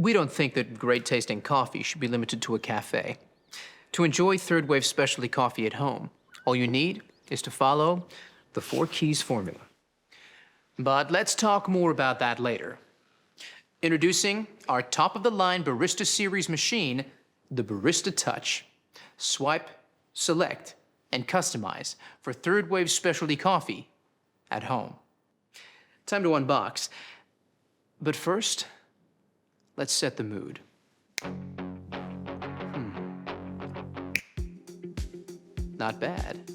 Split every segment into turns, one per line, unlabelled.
We don't think that great-tasting coffee should be limited to a cafe. To enjoy third-wave specialty coffee at home, all you need is to follow the 4 keys formula. But let's talk more about that later. Introducing our top-of-the-line Barista Series machine, the Barista Touch. Swipe, select, and customize for third-wave specialty coffee at home. Time to unbox. But first, let's set the mood. Not bad.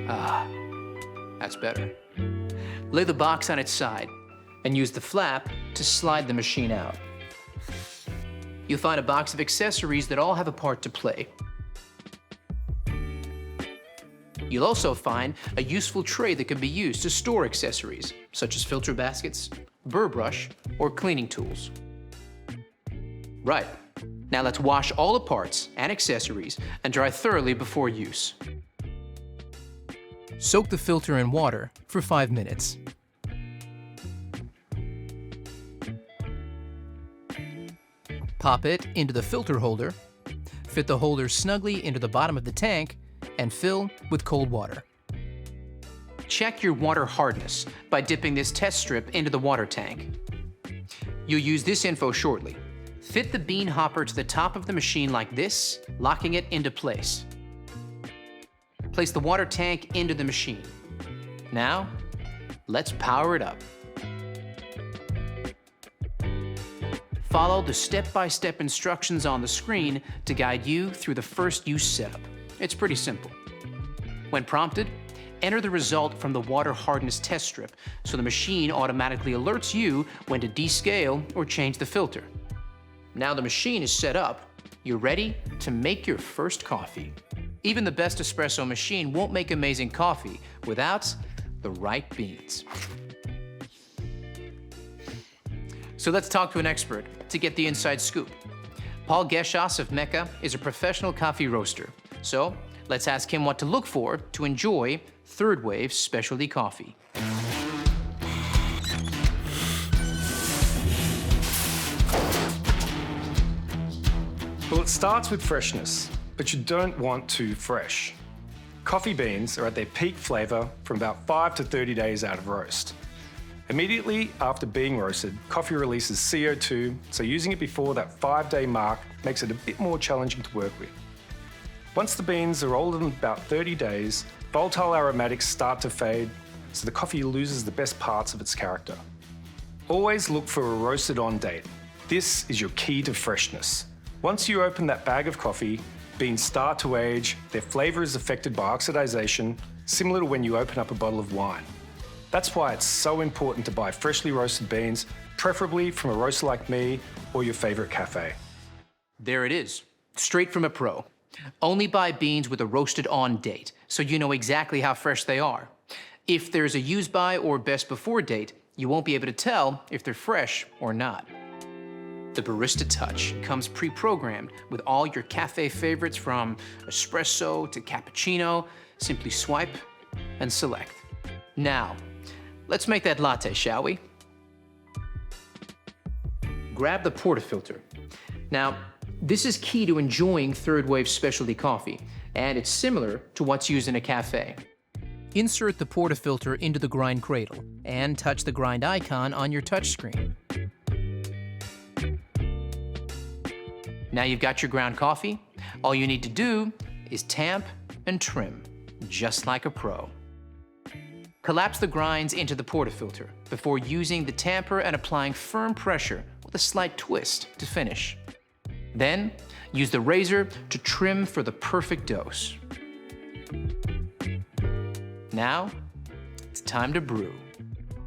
Ah, that's better. Lay the box on its side and use the flap to slide the machine out. You'll find a box of accessories that all have a part to play. You'll also find a useful tray that can be used to store accessories, such as filter baskets, burr brush, or cleaning tools. Right, now let's wash all the parts and accessories and dry thoroughly before use. Soak the filter in water for 5 minutes. Pop it into the filter holder, fit the holder snugly into the bottom of the tank, and fill with cold water. Check your water hardness by dipping this test strip into the water tank. You'll use this info shortly. Fit the bean hopper to the top of the machine like this, locking it into place. Place the water tank into the machine. Now, let's power it up. Follow the step-by-step instructions on the screen to guide you through the first use setup. It's pretty simple. When prompted, enter the result from the water hardness test strip so the machine automatically alerts you when to descale or change the filter. Now the machine is set up, you're ready to make your first coffee. Even the best espresso machine won't make amazing coffee without the right beans. So let's talk to an expert to get the inside scoop. Paul Geschas of Mecca is a professional coffee roaster. So let's ask him what to look for to enjoy third-wave specialty coffee.
Well, it starts with freshness, but you don't want too fresh. Coffee beans are at their peak flavour from about 5 to 30 days out of roast. Immediately after being roasted, coffee releases CO2, so using it before that 5-day mark makes it a bit more challenging to work with. Once the beans are older than about 30 days, volatile aromatics start to fade, so the coffee loses the best parts of its character. Always look for a roasted on date. This is your key to freshness. Once you open that bag of coffee, beans start to age, their flavour is affected by oxidation, similar to when you open up a bottle of wine. That's why it's so important to buy freshly roasted beans, preferably from a roaster like me or your favourite cafe.
There it is, straight from a pro. Only buy beans with a roasted on date, so you know exactly how fresh they are. If there's a use by or best before date, you won't be able to tell if they're fresh or not. The Barista Touch comes pre-programmed with all your cafe favorites from espresso to cappuccino. Simply swipe and select. Now, let's make that latte, shall we? Grab the portafilter. Now, this is key to enjoying third-wave specialty coffee, and it's similar to what's used in a cafe. Insert the portafilter into the grind cradle and touch the grind icon on your touchscreen. Now you've got your ground coffee. All you need to do is tamp and trim, just like a pro. Collapse the grinds into the portafilter before using the tamper and applying firm pressure with a slight twist to finish. Then, use the razor to trim for the perfect dose. Now, it's time to brew.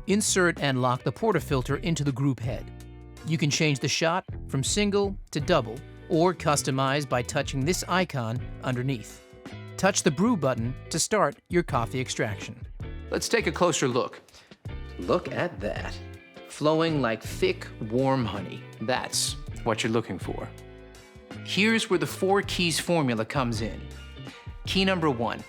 Insert and lock the portafilter into the group head. You can change the shot from single to double, or customize by touching this icon underneath. Touch the brew button to start your coffee extraction. Let's take a closer look. Look at that. Flowing like thick, warm honey. That's what you're looking for. Here's where the 4 keys formula comes in. Key number 1,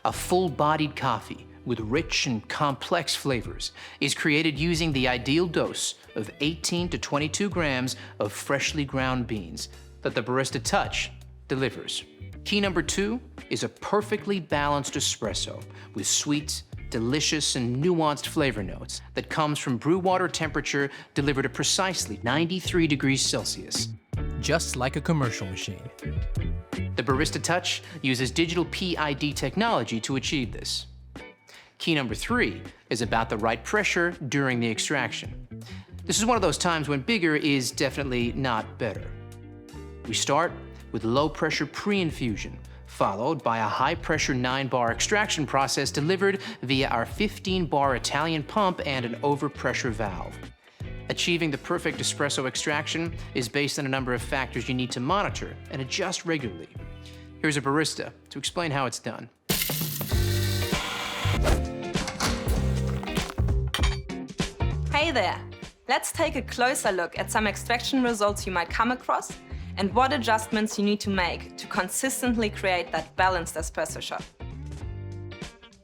a full-bodied coffee with rich and complex flavors is created using the ideal dose of 18 to 22 grams of freshly ground beans that the Barista Touch delivers. Key number 2 is a perfectly balanced espresso with sweet, delicious, and nuanced flavor notes that comes from brew water temperature delivered at precisely 93 degrees Celsius, just like a commercial machine. The Barista Touch uses digital PID technology to achieve this. Key number 3 is about the right pressure during the extraction. This is one of those times when bigger is definitely not better. We start with low-pressure pre-infusion, followed by a high-pressure 9-bar extraction process delivered via our 15-bar Italian pump and an overpressure valve. Achieving the perfect espresso extraction is based on a number of factors you need to monitor and adjust regularly. Here's a barista to explain how it's done.
Hey there! Let's take a closer look at some extraction results you might come across and what adjustments you need to make to consistently create that balanced espresso shot.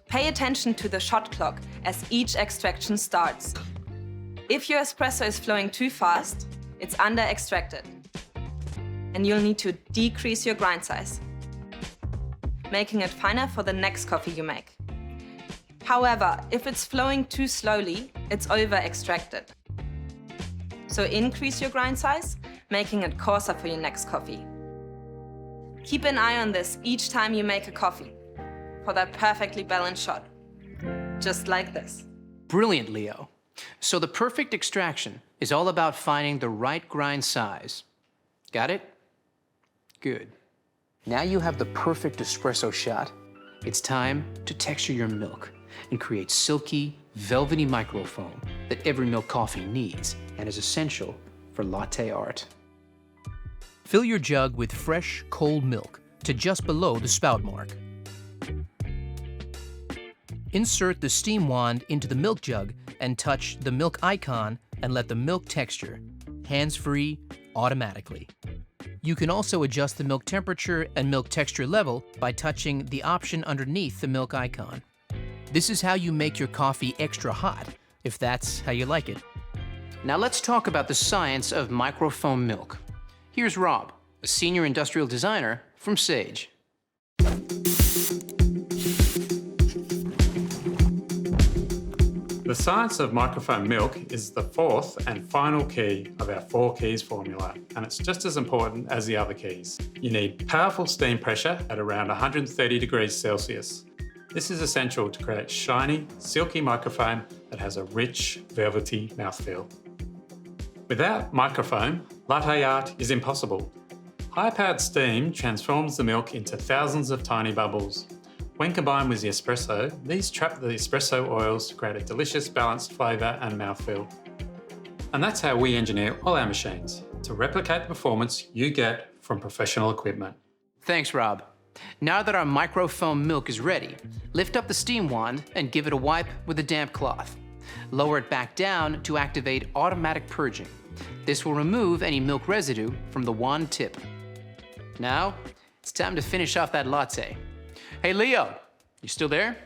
Pay attention to the shot clock as each extraction starts. If your espresso is flowing too fast, it's under-extracted, and you'll need to decrease your grind size, making it finer for the next coffee you make. However, if it's flowing too slowly, it's over-extracted. So increase your grind size, making it coarser for your next coffee. Keep an eye on this each time you make a coffee for that perfectly balanced shot, just like this.
Brilliant, Leo. So the perfect extraction is all about finding the right grind size. Got it? Good. Now you have the perfect espresso shot. It's time to texture your milk and create silky, velvety microfoam that every milk coffee needs and is essential for latte art. Fill your jug with fresh, cold milk to just below the spout mark. Insert the steam wand into the milk jug and touch the milk icon and let the milk texture, hands-free, automatically. You can also adjust the milk temperature and milk texture level by touching the option underneath the milk icon. This is how you make your coffee extra hot, if that's how you like it. Now let's talk about the science of microfoam milk. Here's Rob, a senior industrial designer from Sage.
The science of microfoam milk is the fourth and final key of our 4 keys formula, and it's just as important as the other keys. You need powerful steam pressure at around 130 degrees Celsius. This is essential to create shiny, silky microfoam that has a rich, velvety mouthfeel. Without microfoam, latte art is impossible. High-powered steam transforms the milk into thousands of tiny bubbles. When combined with the espresso, these trap the espresso oils to create a delicious, balanced flavour and mouthfeel. And that's how we engineer all our machines, to replicate the performance you get from professional equipment.
Thanks, Rob. Now that our microfoam milk is ready, lift up the steam wand and give it a wipe with a damp cloth. Lower it back down to activate automatic purging. This will remove any milk residue from the wand tip. Now, it's time to finish off that latte. Hey, Leo, you still there?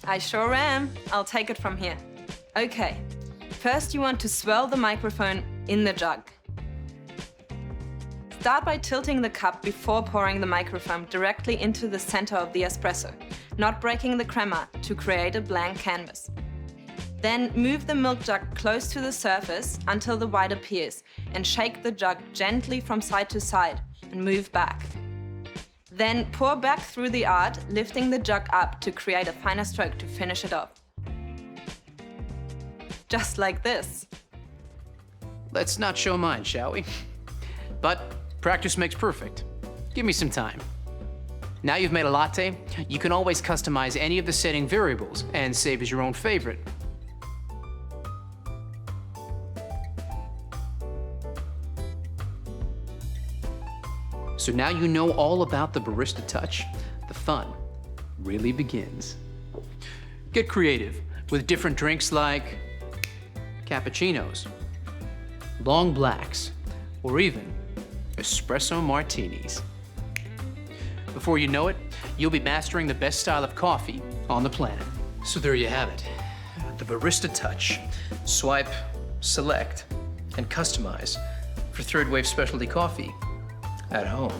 I sure am. I'll take it from here. Okay, first you want to swirl the microphone in the jug. Start by tilting the cup before pouring the microfoam directly into the center of the espresso, not breaking the crema to create a blank canvas. Then move the milk jug close to the surface until the white appears and shake the jug gently from side to side and move back. Then pour back through the art, lifting the jug up to create a finer stroke to finish it off. Just like this.
Let's not show mine, shall we? But practice makes perfect. Give me some time. Now you've made a latte, you can always customize any of the setting variables and save as your own favorite. So now you know all about the Barista Touch. The fun really begins. Get creative with different drinks like cappuccinos, long blacks, or even espresso martinis. Before you know it, you'll be mastering the best style of coffee on the planet. So there you have it, the Barista Touch. Swipe, select, and customize for third wave specialty coffee at home.